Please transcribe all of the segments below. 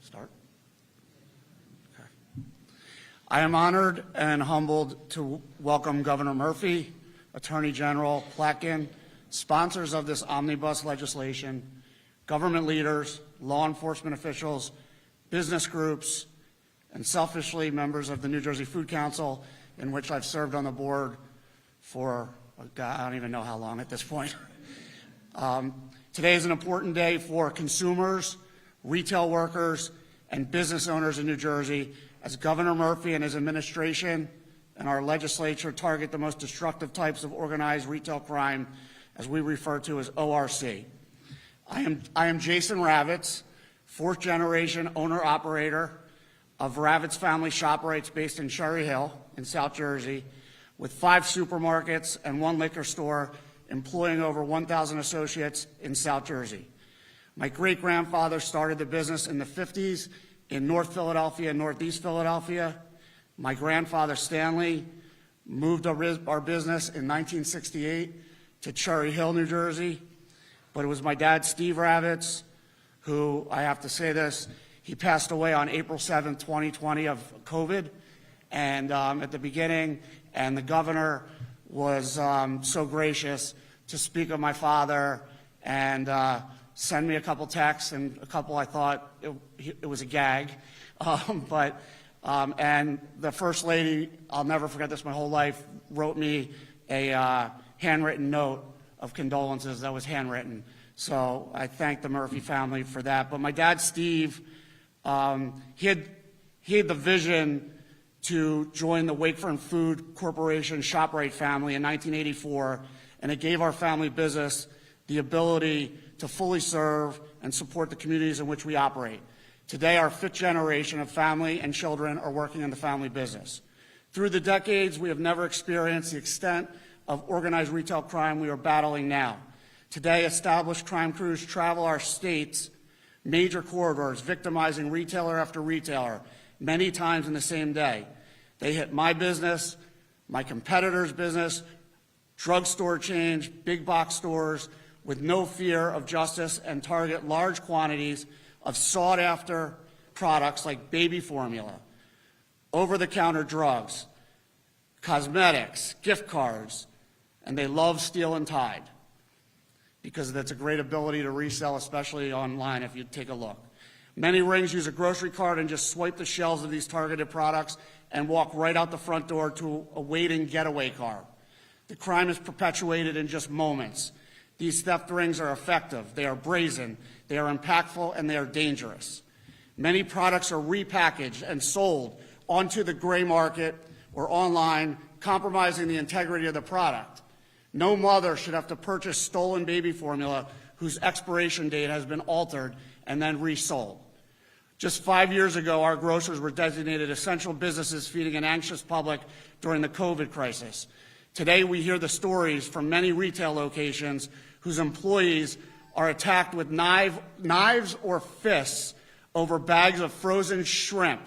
Start? Okay. I am honored and humbled to welcome Governor Murphy, Attorney General Plotkin, sponsors of this omnibus legislation, government leaders, law enforcement officials, business groups, and selfishly members of the New Jersey Food Council, in which I've served on the board for, I don't even know how long at this point. Today is an important day for consumers, retail workers, and business owners in New Jersey, as Governor Murphy and his administration and our legislature target the most destructive types of organized retail crime, as we refer to as ORC. I am Jason Ravitz, fourth-generation owner-operator of Ravitz Family ShopRites based in Cherry Hill in South Jersey, with 5 supermarkets and 1 liquor store, employing over 1,000 associates in South Jersey. My great-grandfather started the business in the 50s in North Philadelphia and Northeast Philadelphia. My grandfather, Stanley, moved our business in 1968 to Cherry Hill, New Jersey. But it was my dad, Steve Ravitz, who, I have to say this, he passed away on April 7th, 2020 of COVID. And at the beginning, and the governor was so gracious to speak of my father and send me a couple texts, and a couple I thought it was a gag. And the First Lady, I'll never forget this my whole life, wrote me a handwritten note of condolences that was handwritten. So I thank the Murphy family for that. But my dad, Steve, he had the vision to join the Wakefern Food Corporation ShopRite family in 1984, and it gave our family business the ability to fully serve and support the communities in which we operate. Today, our 5th generation of family and children are working in the family business. Through the decades, we have never experienced the extent of organized retail crime we are battling now. Today, established crime crews travel our state's major corridors, victimizing retailer after retailer, many times in the same day. They hit my business, my competitor's business, drugstore chains, big box stores, with no fear of justice, and target large quantities of sought-after products like baby formula, over-the-counter drugs, cosmetics, gift cards, and they love Steel and Tide because that's a great ability to resell, especially online if you take a look. Many rings use a grocery cart and just swipe the shelves of these targeted products and walk right out the front door to a waiting getaway car. The crime is perpetuated in just moments. These theft rings are effective, they are brazen, they are impactful, and they are dangerous. Many products are repackaged and sold onto the gray market or online, compromising the integrity of the product. No mother should have to purchase stolen baby formula whose expiration date has been altered and then resold. Just 5 years ago, our grocers were designated essential businesses feeding an anxious public during the COVID crisis. Today, we hear the stories from many retail locations whose employees are attacked with knives or fists over bags of frozen shrimp,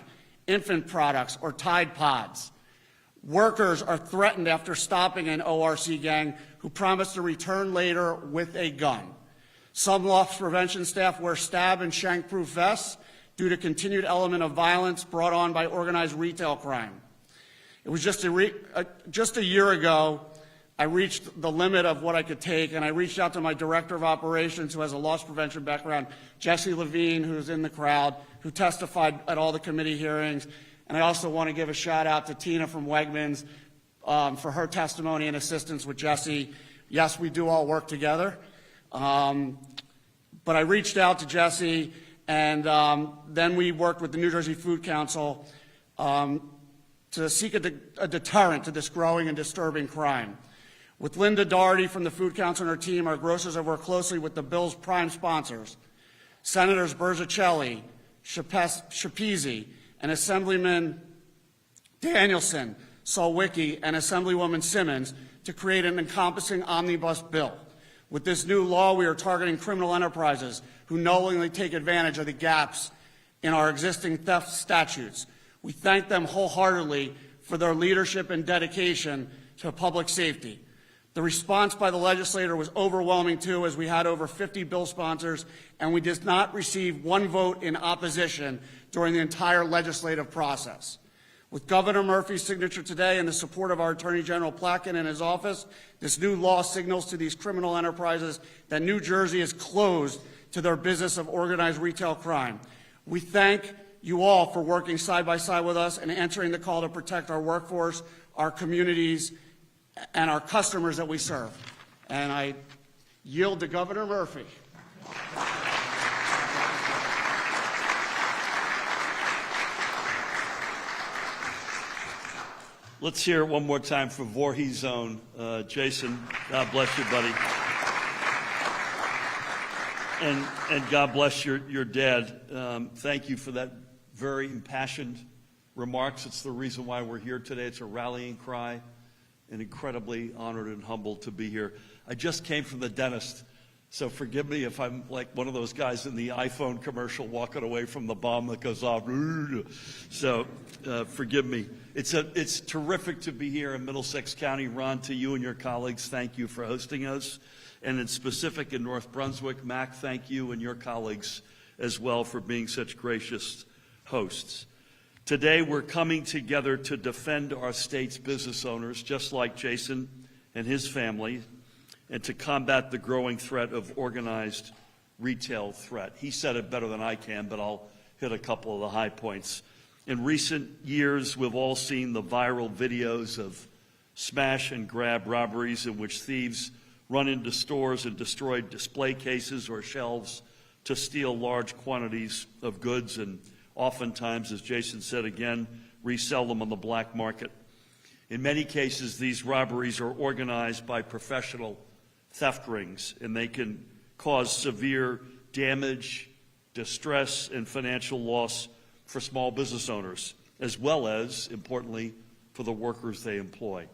infant products, or Tide Pods. Workers are threatened after stopping an ORC gang who promise to return later with a gun. Some loss prevention staff wear stab and shank-proof vests due to continued element of violence brought on by organized retail crime. It was just a year ago, I reached the limit of what I could take, and I reached out to my director of operations, who has a loss prevention background, Jesse Levine, who's in the crowd, who testified at all the committee hearings. And I also want to give a shout out to Tina from Wegmans for her testimony and assistance with Jesse. Yes, we do all work together. But I reached out to Jesse, and then we worked with the New Jersey Food Council to seek a deterrent to this growing and disturbing crime. With Linda Doherty from the Food Council and her team, our grocers have worked closely with the bill's prime sponsors, Senators Berzicelli, Schapese, and Assemblyman Danielson, Solwicki, and Assemblywoman Simmons to create an encompassing omnibus bill. With this new law, we are targeting criminal enterprises who knowingly take advantage of the gaps in our existing theft statutes. We thank them wholeheartedly for their leadership and dedication to public safety. The response by the legislature was overwhelming, too, as we had over 50 bill sponsors, and we did not receive one vote in opposition during the entire legislative process. With Governor Murphy's signature today and the support of our Attorney General Plotkin and his office, this new law signals to these criminal enterprises that New Jersey is closed to their business of organized retail crime. We thank you all for working side by side with us and answering the call to protect our workforce, our communities, and our customers that we serve. And I yield to Governor Murphy. Let's hear it one more time for Voorhees' own Jason. God bless you, buddy. And God bless your dad. Thank you for that very impassioned remarks. It's the reason why we're here today. It's a rallying cry, and incredibly honored and humbled to be here. I just came from the dentist, so forgive me if I'm like one of those guys in the iPhone commercial walking away from the bomb that goes off. So forgive me. It's terrific to be here in Middlesex County. Ron, to you and your colleagues, thank you for hosting us. And in specific in North Brunswick, Mac, thank you and your colleagues as well for being such gracious hosts. Today we're coming together to defend our state's business owners, just like Jason and his family, and to combat the growing threat of organized retail threat. He said it better than I can, but I'll hit a couple of the high points. In recent years, we've all seen the viral videos of smash and grab robberies in which thieves run into stores and destroy display cases or shelves to steal large quantities of goods and oftentimes, as Jason said again, resell them on the black market. In many cases, these robberies are organized by professional theft rings, and they can cause severe damage, distress, and financial loss for small business owners, as well as, importantly, for the workers they employ.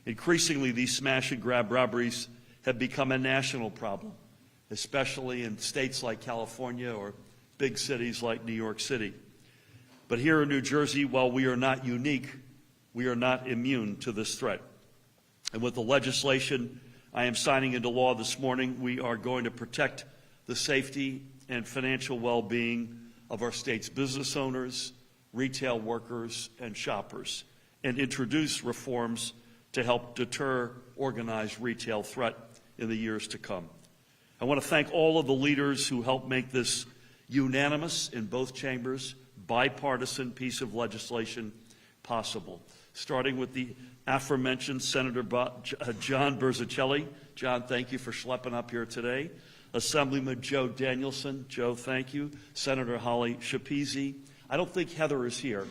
Increasingly, these smash and grab robberies have become a national problem, especially in states like California or big cities like New York City. But here in New Jersey, while we are not unique, we are not immune to this threat. And with the legislation I am signing into law this morning, we are going to protect the safety and financial well-being of our state's business owners, retail workers, and shoppers, and introduce reforms to help deter organized retail threat in the years to come. I want to thank all of the leaders who helped make this unanimous in both chambers, bipartisan piece of legislation possible, starting with the aforementioned Senator John Berzicelli. John, thank you for schlepping up here today. Assemblyman Joe Danielson. Joe, thank you. Senator Holly Schepisi. I don't think Heather is here,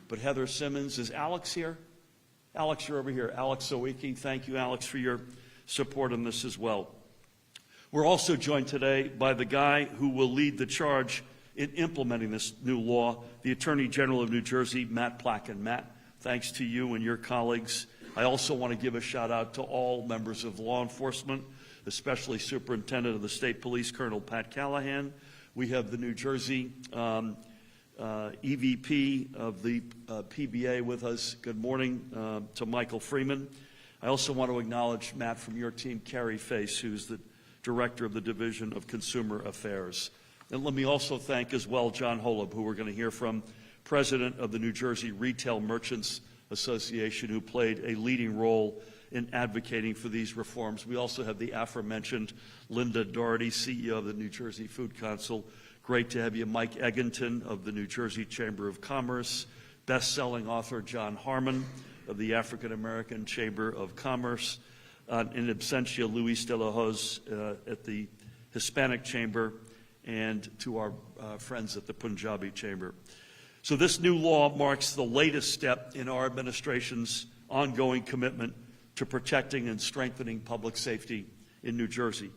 but Heather Simmons. Is Alex here? Alex, you're over here. Alex Sawicki. Thank you, Alex, for your support on this as well. We're also joined today by the guy who will lead the charge in implementing this new law, the Attorney General of New Jersey, Matt Plotkin. Matt, thanks to you and your colleagues. I also want to give a shout out to all members of law enforcement, especially Superintendent of the State Police, Colonel Pat Callahan. We have the New Jersey EVP of the PBA with us. Good morning to Michael Freeman. I also want to acknowledge, Matt, from your team, Carrie Face, who's the Director of the Division of Consumer Affairs. And let me also thank as well John Holub, who we're going to hear from, President of the New Jersey Retail Merchants Association, who played a leading role in advocating for these reforms. We also have the aforementioned Linda Doherty, CEO of the New Jersey Food Council. Great to have you. Mike Egginton of the New Jersey Chamber of Commerce, best-selling author John Harmon of the African American Chamber of Commerce, in absentia Luis de la Hoz at the Hispanic Chamber, and to our friends at the Punjabi Chamber. So this new law marks the latest step in our administration's ongoing commitment to protecting and strengthening public safety in New Jersey.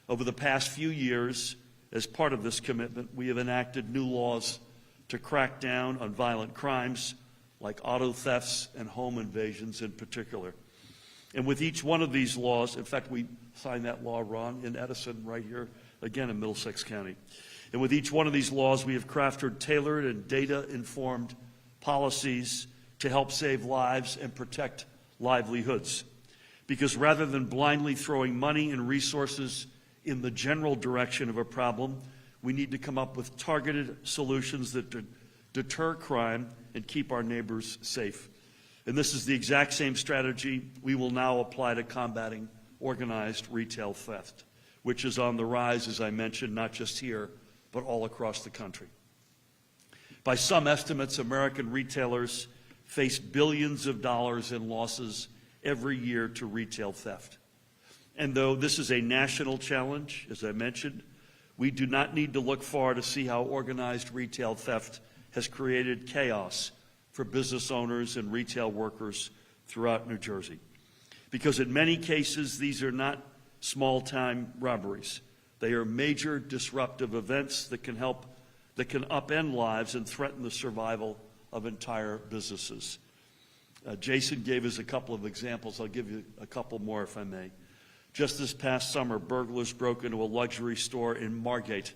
Over the past few years, as part of this commitment, we have enacted new laws to crack down on violent crimes like auto thefts and home invasions in particular. And with each one of these laws, in fact, we signed that law, Ron, in Edison right here, again in Middlesex County. And with each one of these laws, we have crafted tailored and data-informed policies to help save lives and protect livelihoods. Because rather than blindly throwing money and resources in the general direction of a problem, we need to come up with targeted solutions that deter crime and keep our neighbors safe. And this is the exact same strategy we will now apply to combating organized retail theft, which is on the rise, as I mentioned, not just here, but all across the country. By some estimates, American retailers face billions of dollars in losses every year to retail theft. And though this is a national challenge, as I mentioned, we do not need to look far to see how organized retail theft has created chaos for business owners and retail workers throughout New Jersey. Because in many cases, these are not small-time robberies. They are major disruptive events that can upend lives and threaten the survival of entire businesses. Jason gave us a couple of examples. I'll give you a couple more if I may. Just this past summer, burglars broke into a luxury store in Margate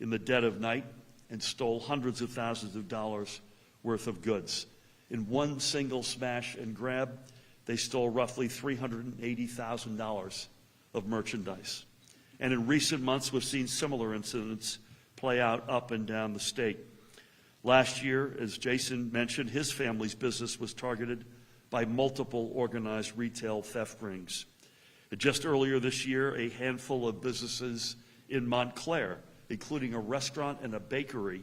in the dead of night and stole hundreds of thousands of dollars worth of goods. In one single smash and grab, they stole roughly $380,000 of merchandise. And in recent months, we've seen similar incidents play out up and down the state. Last year, as Jason mentioned, his family's business was targeted by multiple organized retail theft rings. Just earlier this year, a handful of businesses in Montclair, including a restaurant and a bakery,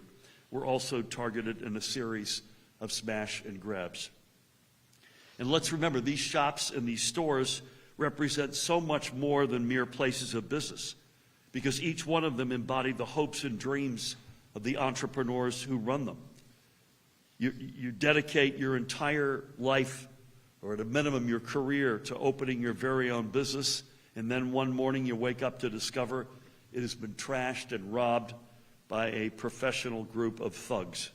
were also targeted in a series of smash and grabs. And let's remember, these shops and these stores represent so much more than mere places of business, because each one of them embodied the hopes and dreams of the entrepreneurs who run them. You dedicate your entire life, or at a minimum your career, to opening your very own business, and then one morning you wake up to discover it has been trashed and robbed by a professional group of thugs.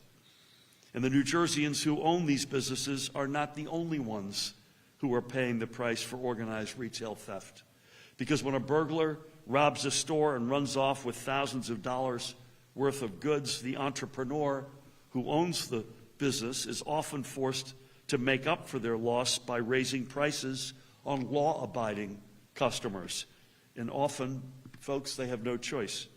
And the New Jerseyans who own these businesses are not the only ones who are paying the price for organized retail theft. Because when a burglar robs a store and runs off with thousands of dollars worth of goods, the entrepreneur who owns the business is often forced to make up for their loss by raising prices on law-abiding customers. And often, folks, they have no choice.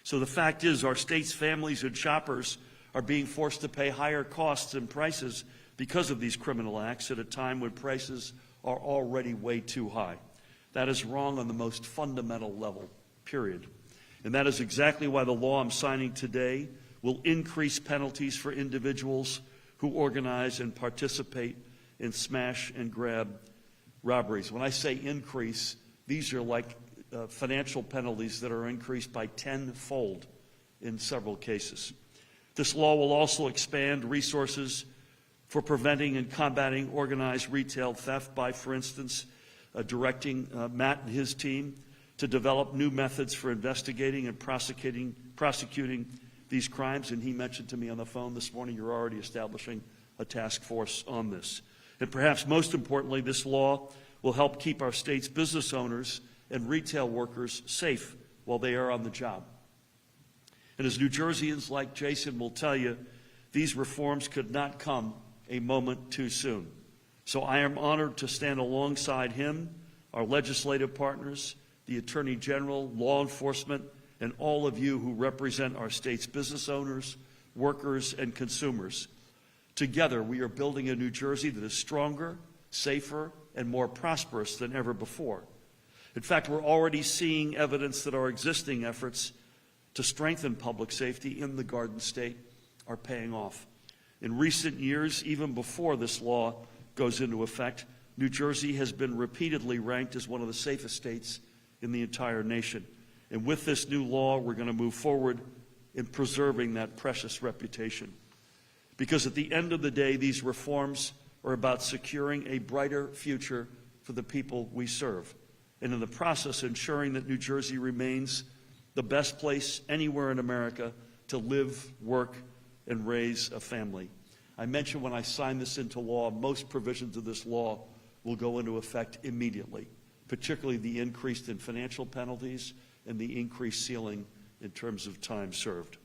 So the fact is, our state's families and shoppers are being forced to pay higher costs and prices because of these criminal acts at a time when prices are already way too high. That is wrong on the most fundamental level, period. And that is exactly why the law I'm signing today will increase penalties for individuals who organize and participate in smash and grab robberies. When I say increase, these are like financial penalties that are increased by tenfold in several cases. This law will also expand resources for preventing and combating organized retail theft by, for instance, directing Matt and his team to develop new methods for investigating and prosecuting these crimes. And he mentioned to me on the phone this morning, you're already establishing a task force on this. And perhaps most importantly, this law will help keep our state's business owners and retail workers safe while they are on the job. And as New Jerseyans like Jason will tell you, these reforms could not come a moment too soon. So I am honored to stand alongside him, our legislative partners, the Attorney General, law enforcement, and all of you who represent our state's business owners, workers, and consumers. Together, we are building a New Jersey that is stronger, safer, and more prosperous than ever before. In fact, we're already seeing evidence that our existing efforts to strengthen public safety in the Garden State are paying off. In recent years, even before this law goes into effect, New Jersey has been repeatedly ranked as one of the safest states in the entire nation. And with this new law, we're going to move forward in preserving that precious reputation. Because at the end of the day, these reforms are about securing a brighter future for the people we serve, and in the process ensuring that New Jersey remains the best place anywhere in America to live, work, and raise a family. I mentioned when I signed this into law, most provisions of this law will go into effect immediately, particularly the increase in financial penalties and the increased ceiling in terms of time served.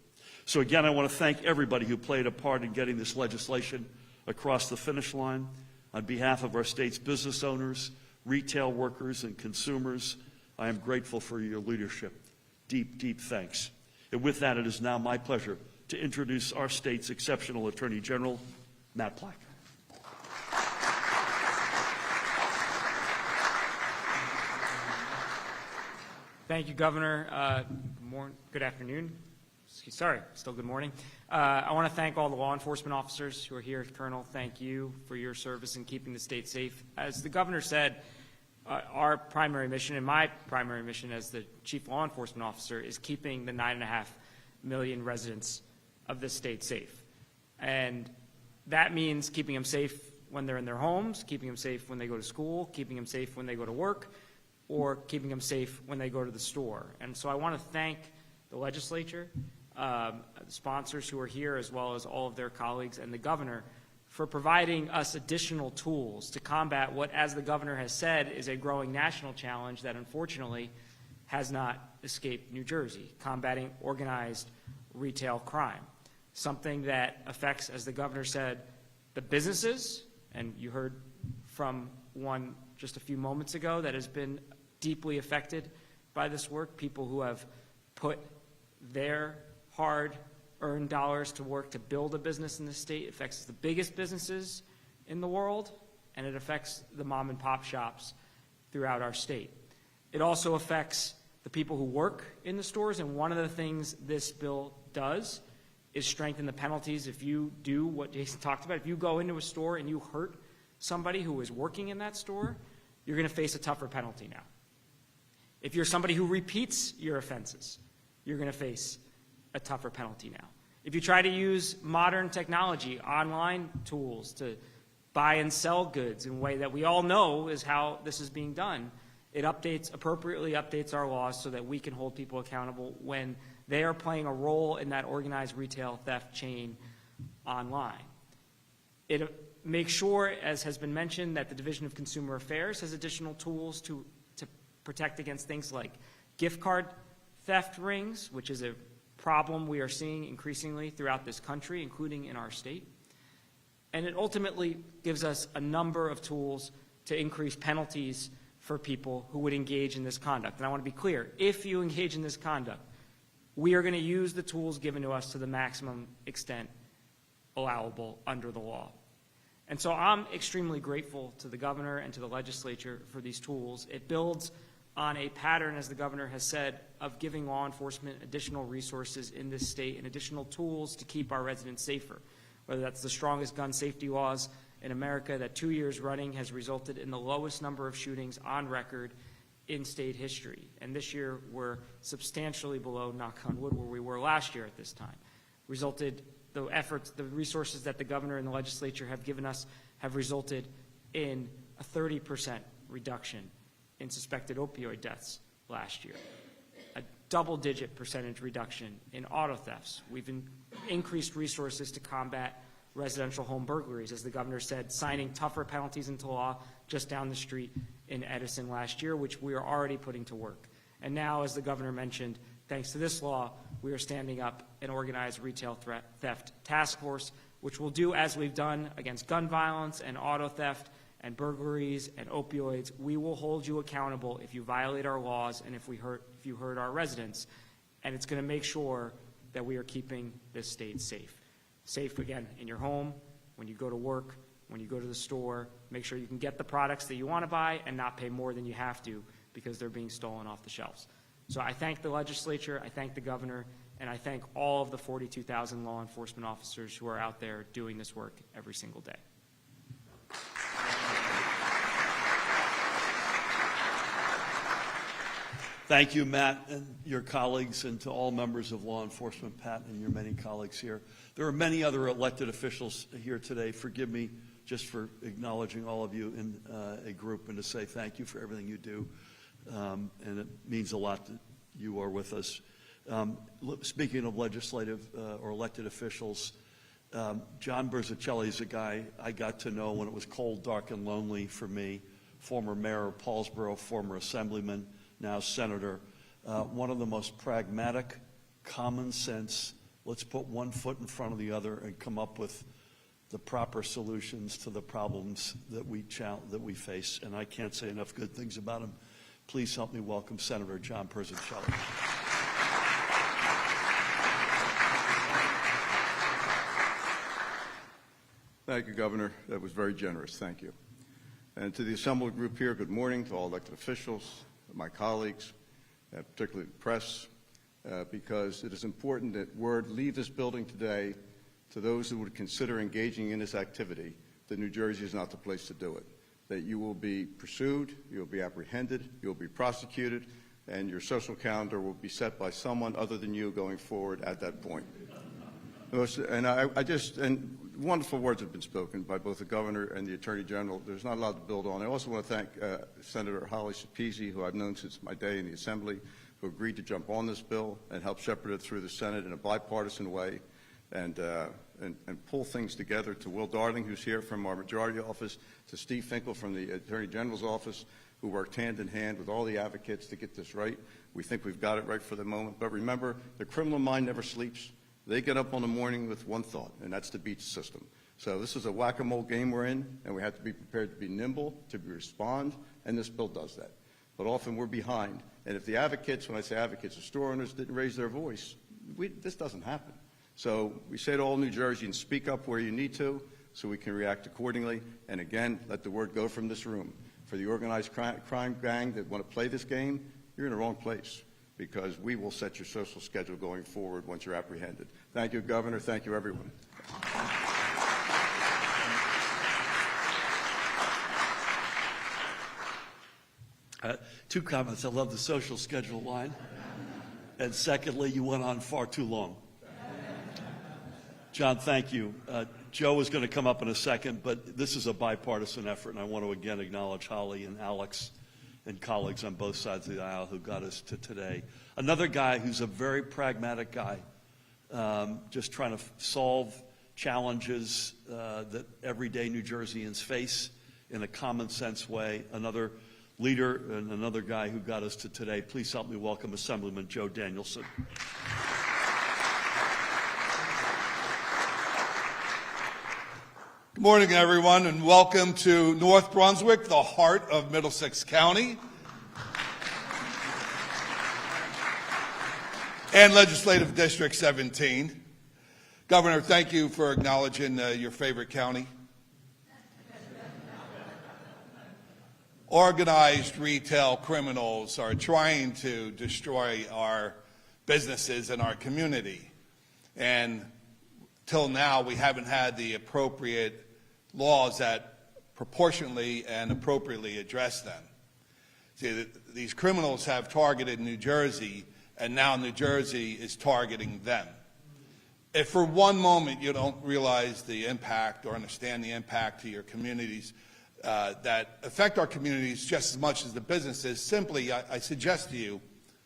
So again, I want to thank everybody who played a part in getting this legislation across the finish line. On behalf of our state's business owners, retail workers, and consumers. I am grateful for your leadership. Deep, deep thanks. And with that, it is now my pleasure to introduce our state's exceptional Attorney General, Matt Black. Thank you, Governor. Good afternoon. Sorry, still good morning. I want to thank all the law enforcement officers who are here. Colonel, thank you for your service in keeping the state safe. As the governor said, our primary mission and my primary mission as the chief law enforcement officer is keeping the 9.5 million residents of this state safe. And that means keeping them safe when they're in their homes, keeping them safe when they go to school, keeping them safe when they go to work, or keeping them safe when they go to the store. And so I want to thank the legislature, the sponsors who are here, as well as all of their colleagues, and the governor for providing us additional tools to combat what, as the governor has said, is a growing national challenge that unfortunately has not escaped New Jersey, combating organized retail crime, something that affects, as the governor said, the businesses, and you heard from one just a few moments ago that has been deeply affected by this work, people who have put their hard-earned dollars to work to build a business in the state. It affects the biggest businesses in the world, and it affects the mom-and-pop shops throughout our state. It also affects the people who work in the stores, and one of the things this bill does is strengthen the penalties if you do what Jason talked about. If you go into a store and you hurt somebody who is working in that store, you're going to face a tougher penalty now. If you're somebody who repeats your offenses, you're going to face a tougher penalty now. If you try to use modern technology, online tools to buy and sell goods in a way that we all know is how this is being done, it appropriately updates our laws so that we can hold people accountable when they are playing a role in that organized retail theft chain online. It makes sure, as has been mentioned, that the Division of Consumer Affairs has additional tools to protect against things like gift card theft rings, which is a problem we are seeing increasingly throughout this country, including in our state. And it ultimately gives us a number of tools to increase penalties for people who would engage in this conduct. And I want to be clear, if you engage in this conduct, we are going to use the tools given to us to the maximum extent allowable under the law. And so I'm extremely grateful to the governor and to the legislature for these tools. It builds on a pattern, as the governor has said, of giving law enforcement additional resources in this state and additional tools to keep our residents safer, whether that's the strongest gun safety laws in America that 2 years running has resulted in the lowest number of shootings on record in state history. And this year we're substantially below, knock on wood, where we were last year at this time. The efforts, the resources that the governor and the legislature have given us have resulted in a 30% reduction in suspected opioid deaths last year, a double-digit percentage reduction in auto thefts. We've increased resources to combat residential home burglaries, as the governor said, signing tougher penalties into law just down the street in Edison last year, which we are already putting to work. And now, as the governor mentioned, thanks to this law, we are standing up an organized retail theft task force, which will do as we've done against gun violence and auto theft and burglaries and opioids. We will hold you accountable if you violate our laws and if you hurt our residents. And it's going to make sure that we are keeping this state safe. Safe, again, in your home, when you go to work, when you go to the store. Make sure you can get the products that you want to buy and not pay more than you have to because they're being stolen off the shelves. So I thank the legislature, I thank the governor, and I thank all of the 42,000 law enforcement officers who are out there doing this work every single day. Thank you, Matt, and your colleagues, and to all members of law enforcement, Pat, and your many colleagues here. There are many other elected officials here today. Forgive me just for acknowledging all of you in a group and to say thank you for everything you do. And it means a lot that you are with us. Speaking of legislative or elected officials, John Berzicelli is a guy I got to know when it was cold, dark, and lonely for me. Former mayor of Paulsboro, former assemblyman, now senator. One of the most pragmatic, common sense, let's put one foot in front of the other and come up with the proper solutions to the problems that we face. And I can't say enough good things about him. Please help me welcome Senator John Persichilli. Thank you, Governor. That was very generous. Thank you. And to the assembled group here, good morning to all elected officials, my colleagues, particularly the press, because it is important that word leave this building today to those who would consider engaging in this activity that New Jersey is not the place to do it, that you will be pursued, you will be apprehended, you will be prosecuted, and your social calendar will be set by someone other than you going forward at that point. And wonderful words have been spoken by both the governor and the attorney general. There's not a lot to build on. I also want to thank Senator Holly Sapezi, who I've known since my day in the Assembly, who agreed to jump on this bill and help shepherd it through the Senate in a bipartisan way and pull things together, to Will Darling, who's here from our majority office, to Steve Finkel from the attorney general's office, who worked hand in hand with all the advocates to get this right. We think we've got it right for the moment. But remember, the criminal mind never sleeps. They get up on the morning with one thought, and that's to beat the system. So this is a whack-a-mole game we're in, and we have to be prepared to be nimble, to respond, and this bill does that. But often we're behind. And if the advocates, when I say advocates, the store owners didn't raise their voice, this doesn't happen. So we say to all New Jerseyans, speak up where you need to so we can react accordingly. And again, let the word go from this room. For the organized crime gang that want to play this game, you're in the wrong place, because we will set your social schedule going forward once you're apprehended. Thank you, Governor. Thank you, everyone. Two comments. I love the social schedule line. And secondly, you went on far too long. John, thank you. Joe is going to come up in a second, but this is a bipartisan effort, and I want to again acknowledge Holly and Alex and colleagues on both sides of the aisle who got us to today. Another guy who's a very pragmatic guy, just trying to solve challenges that everyday New Jerseyans face in a common sense way. Another leader and another guy who got us to today. Please help me welcome Assemblyman Joe Danielson. Good morning, everyone, and welcome to North Brunswick, the heart of Middlesex County, and Legislative District 17. Governor, thank you for acknowledging your favorite county. Organized retail criminals are trying to destroy our businesses and our community, and till now we haven't had the appropriate laws that proportionately and appropriately address them. See, these criminals have targeted New Jersey, and now New Jersey is targeting them. If for one moment you don't realize the impact or understand the impact to your communities that affect our communities just as much as the businesses, simply I suggest to you,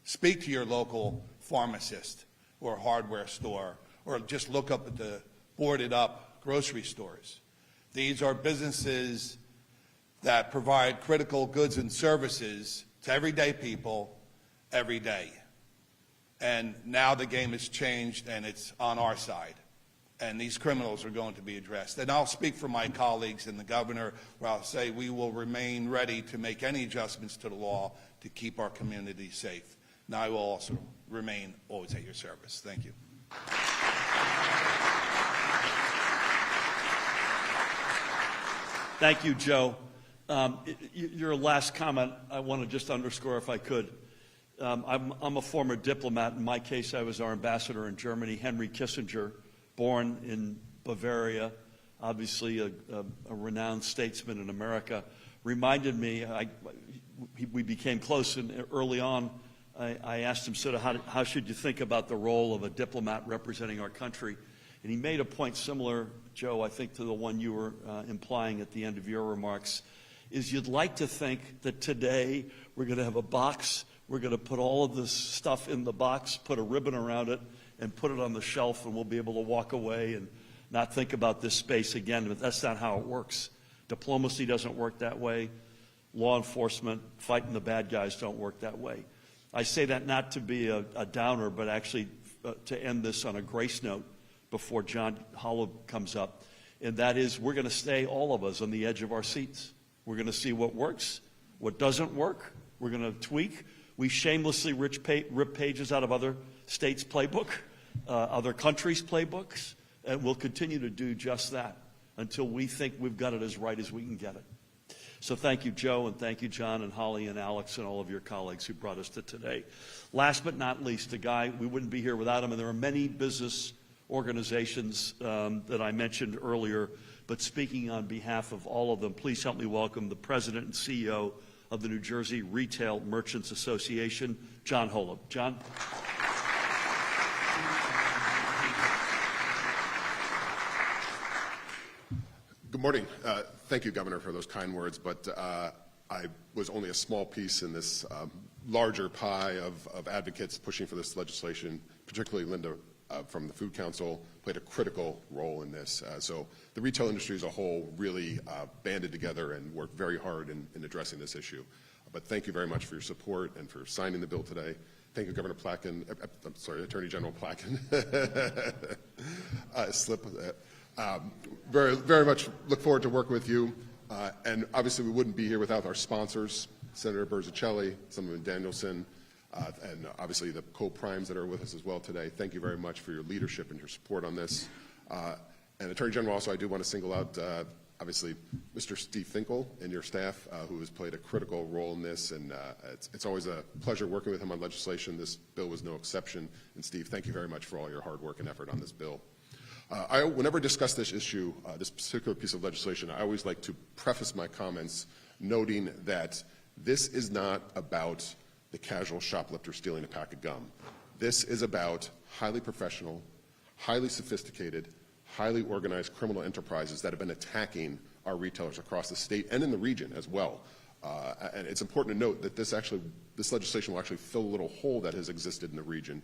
speak to your local pharmacist or hardware store, or just look up at the boarded up grocery stores. These are businesses that provide critical goods and services to everyday people every day. And now the game has changed, and it's on our side. And these criminals are going to be addressed. And I'll speak for my colleagues and the governor, where I'll say we will remain ready to make any adjustments to the law to keep our community safe. And I will also remain always at your service. Thank you. Thank you, Joe. Your last comment, I want to just underscore, if I could. I'm a former diplomat. In my case, I was our ambassador in Germany. Henry Kissinger, born in Bavaria, obviously a renowned statesman in America, reminded me, we became close, and early on, I asked him, sort of, how should you think about the role of a diplomat representing our country? And he made a point similar, Joe, I think, to the one you were implying at the end of your remarks, is you'd like to think that today we're going to have a box, we're going to put all of this stuff in the box, put a ribbon around it, and put it on the shelf, and we'll be able to walk away and not think about this space again. But that's not how it works. Diplomacy doesn't work that way. Law enforcement, fighting the bad guys don't work that way. I say that not to be a downer, but actually to end this on a grace note before John Hollow comes up. and that is we're going to stay, all of us, on the edge of our seats. We're going to see what works, what doesn't work. We're going to tweak. We shamelessly rip pages out of other states' playbook, other countries' playbooks, and we'll continue to do just that until we think we've got it as right as we can get it. So thank you, Joe, and thank you, John and Holly and Alex and all of your colleagues who brought us to today. Last but not least, a guy, we wouldn't be here without him, and there are many business organizations that I mentioned earlier, but speaking on behalf of all of them, please help me welcome the President and CEO of the New Jersey Retail Merchants Association, John Holub. John? Good morning. Thank you, Governor, for those kind words, but I was only a small piece in this larger pie of advocates pushing for this legislation, particularly Linda from the Food Council played a critical role in this. So the retail industry as a whole really banded together and worked very hard in addressing this issue. But thank you very much for your support and for signing the bill today. Thank you, Governor Placken. I'm sorry, Attorney General Placken. Very much look forward to working with you. And obviously we wouldn't be here without our sponsors, Senator Berzicelli, Senator Danielson, and obviously the co-primes that are with us as well today. Thank you very much for your leadership and your support on this. And Attorney General, also I do want to single out obviously Mr. Steve Finkel and your staff who has played a critical role in this, and it's always a pleasure working with him on legislation. This bill was no exception. And Steve, thank you very much for all your hard work and effort on this bill. Whenever I discuss this issue, this particular piece of legislation, I always like to preface my comments noting that this is not about the casual shoplifter stealing a pack of gum. This is about highly professional, highly sophisticated, highly organized criminal enterprises that have been attacking our retailers across the state and in the region as well. And it's important to note that this legislation will actually fill a little hole that has existed in the region.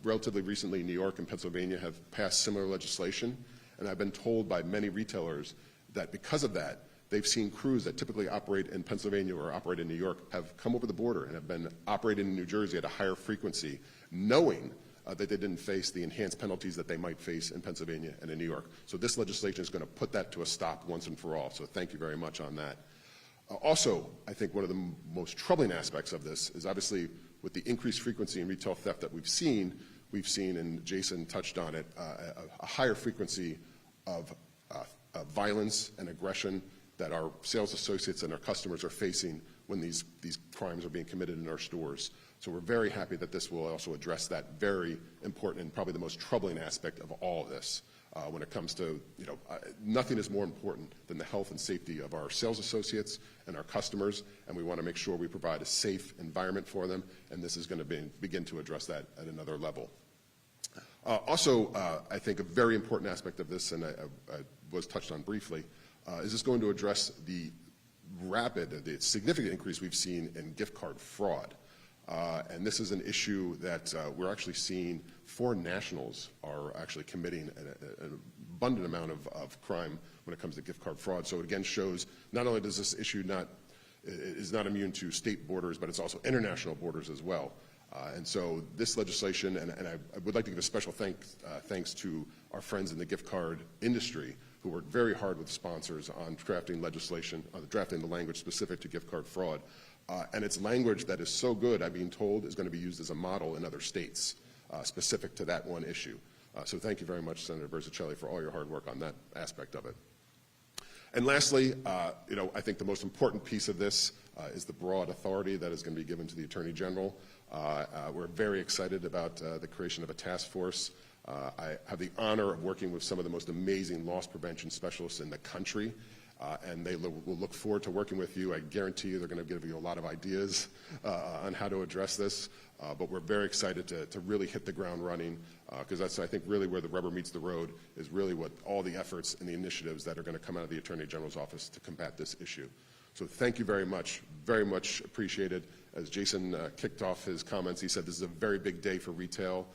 Relatively recently, New York and Pennsylvania have passed similar legislation, and I've been told by many retailers that because of that, they've seen crews that typically operate in Pennsylvania or operate in New York have come over the border and have been operating in New Jersey at a higher frequency, knowing that they didn't face the enhanced penalties that they might face in Pennsylvania and in New York. So this legislation is going to put that to a stop once and for all. So thank you very much on that. Also, I think one of the most troubling aspects of this is obviously with the increased frequency in retail theft that we've seen, and Jason touched on it, a higher frequency of violence and aggression that our sales associates and our customers are facing when these crimes are being committed in our stores. So we're very happy that this will also address that very important and probably the most troubling aspect of all of this. When it comes to, nothing is more important than the health and safety of our sales associates and our customers, and we want to make sure we provide a safe environment for them, and this is going to begin to address that at another level. Also, I think a very important aspect of this, and I was touched on briefly, is this going to address the significant increase we've seen in gift card fraud. And this is an issue that we're actually seeing foreign nationals are actually committing an abundant amount of crime when it comes to gift card fraud. So it again shows not only does this issue is not immune to state borders, but it's also international borders as well. And so this legislation, and I would like to give a special thanks to our friends in the gift card industry who worked very hard with sponsors on drafting legislation, drafting the language specific to gift card fraud. And it's language that is so good, I'm being told, is going to be used as a model in other states specific to that one issue. So thank you very much, Senator Berzicelli, for all your hard work on that aspect of it. And lastly, I think the most important piece of this is the broad authority that is going to be given to the Attorney General. We're very excited about the creation of a task force. I have the honor of working with some of the most amazing loss prevention specialists in the country. And they will look forward to working with you. I guarantee you they're going to give you a lot of ideas on how to address this. But we're very excited to really hit the ground running because that's, I think, really where the rubber meets the road is really what all the efforts and the initiatives that are going to come out of the Attorney General's office to combat this issue. So thank you very much appreciated. As Jason kicked off his comments, he said this is a very big day for retail,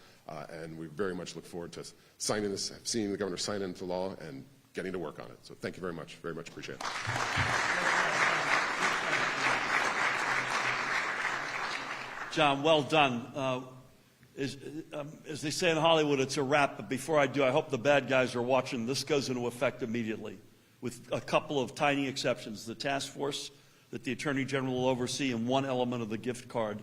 and we very much look forward to seeing the governor sign into law and getting to work on it. So thank you very much appreciate it. John, well done. As they say in Hollywood, it's a wrap, but before I do, I hope the bad guys are watching. This goes into effect immediately, with a couple of tiny exceptions. The task force that the Attorney General will oversee and one element of the gift card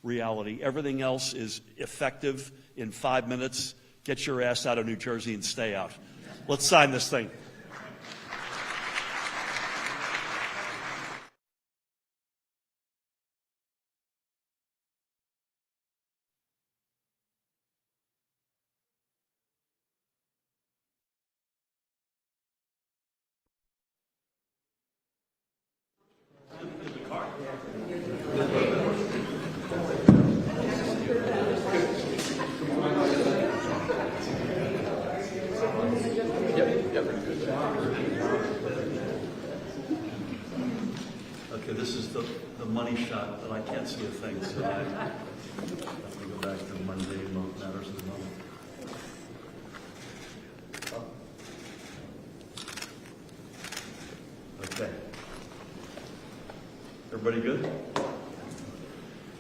reality. Everything else is effective in 5 minutes. Get your ass out of New Jersey and stay out. Let's sign this thing. Okay, this is the money shot, but I can't see a thing, so I have to go back to Monday, matters of the moment. Okay. Everybody good?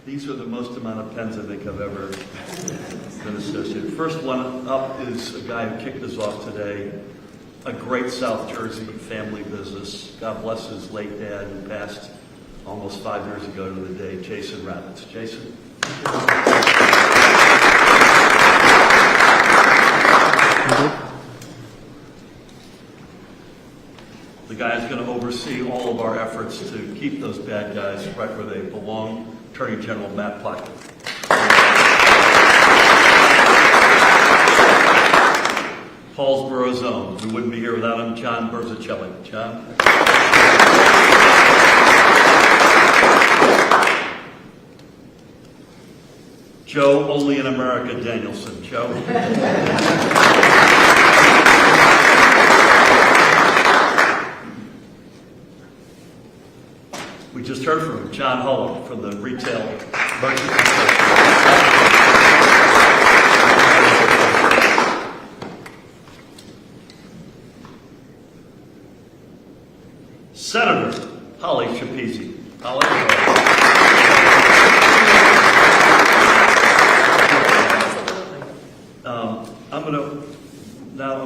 These are the most amount of pens I think I've ever been associated. First one up is a guy who kicked us off today, a great South Jersey family business. God bless his late dad who passed almost 5 years ago to the day, Jason Rabbits. Jason? The guy is going to oversee all of our efforts to keep those bad guys right where they belong. Attorney General Matt Plotkin. Paulsboro's own. We wouldn't be here without him. John Berzicelli. John? Joe, only in America, Danielson. Joe? We just heard from John Hull from the Retail Merchant. Senator Holly Schapese. Holly. I'm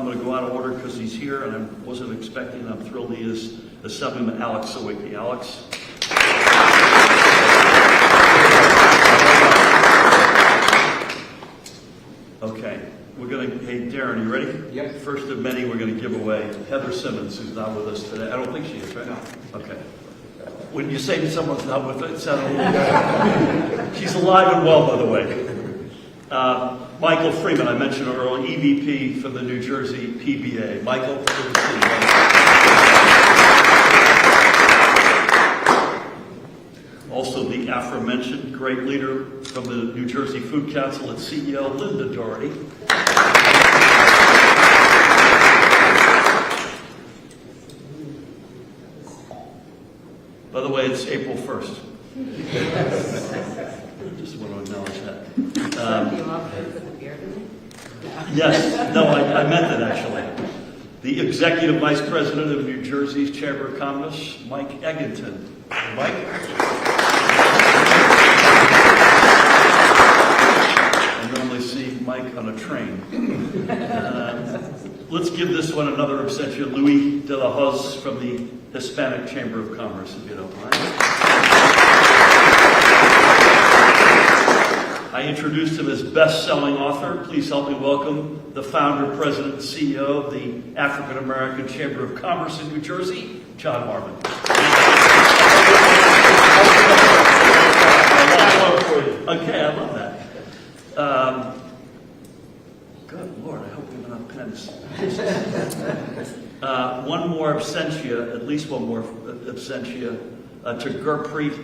going to go out of order because he's here, and I wasn't expecting. I'm thrilled he is. Assemblyman Alex Sawicki. Alex. Okay, we're going to. Hey, Darren, you ready? Yep. First of many, we're going to give away Heather Simmons, who's not with us today. I don't think she is, right? No. Okay. When you say someone's not with us, it sounds a little. She's alive and well, by the way. Michael Freeman, I mentioned earlier, EVP for the New Jersey PBA. Michael, good to see you. Also, the aforementioned great leader from the New Jersey Food Council and CEO, Linda Doherty. By the way, it's April 1st. Just want to acknowledge that. Yes, no, I meant that actually. The Executive Vice President of New Jersey's Chamber of Commerce, Mike Egginton. Mike? I normally see Mike on a train. Let's give this one another absentia. Louis de la Hoz from the Hispanic Chamber of Commerce, if you don't mind. I introduced him as best-selling author. Please help me welcome the founder, president, and CEO of the African American Chamber of Commerce in New Jersey, John Marvin. Okay, I love that. Good Lord, I hope we have enough pens. One more absentia, at least one more absentia, to Gurpreet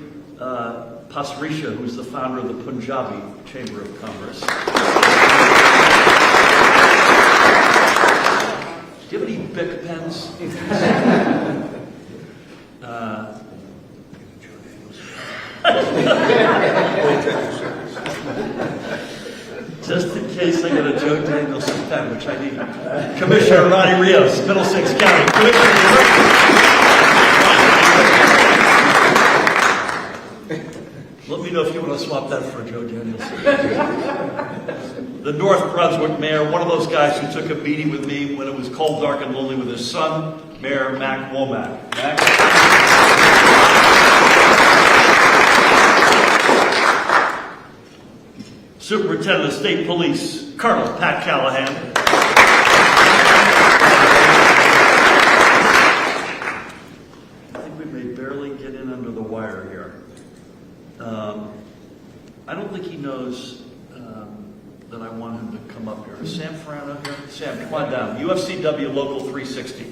Pasrisha, who's the founder of the Punjabi Chamber of Commerce. Do you have any Bic pens? Just in case I get a Joe Danielson pen, which I need. Commissioner Ronnie Rios, Middlesex County. Let me know if you want to swap that for Joe Danielson. The North Brunswick mayor, one of those guys who took a meeting with me when it was cold, dark, and lonely with his son, Mayor Mac Womack. Mac? Superintendent of State Police, Colonel Pat Callahan. I think we may barely get in under the wire here. I don't think he knows that I want him to come up here. Is Sam Ferrano here? Sam, come on down. UFCW Local 360.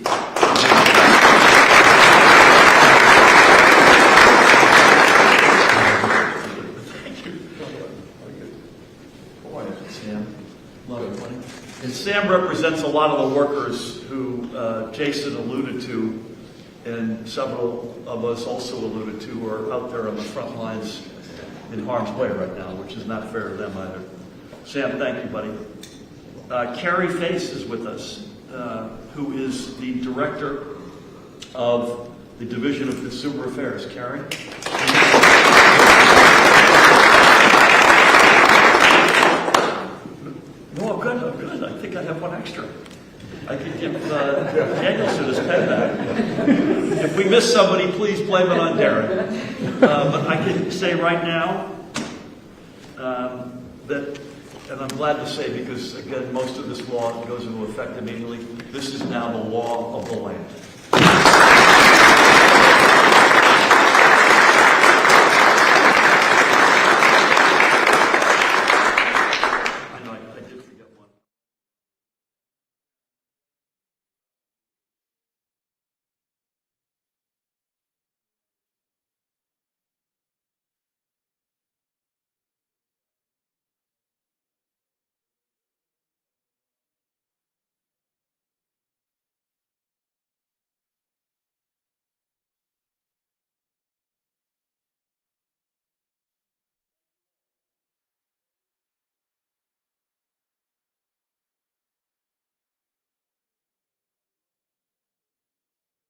Thank you. Boy, Sam. Love it, buddy. And Sam represents a lot of the workers who Jason alluded to, and several of us also alluded to, who are out there on the front lines in harm's way right now, which is not fair to them either. Sam, thank you, buddy. Carrie Face is with us, who is the director of the Division of Consumer Affairs. Carrie? No, I'm good. I'm good. I think I have one extra. I could give Danielson his pen back. If we miss somebody, please blame it on Darren. But I can say right now that, and I'm glad to say, because again, most of this law goes into effect immediately, this is now the law of the land.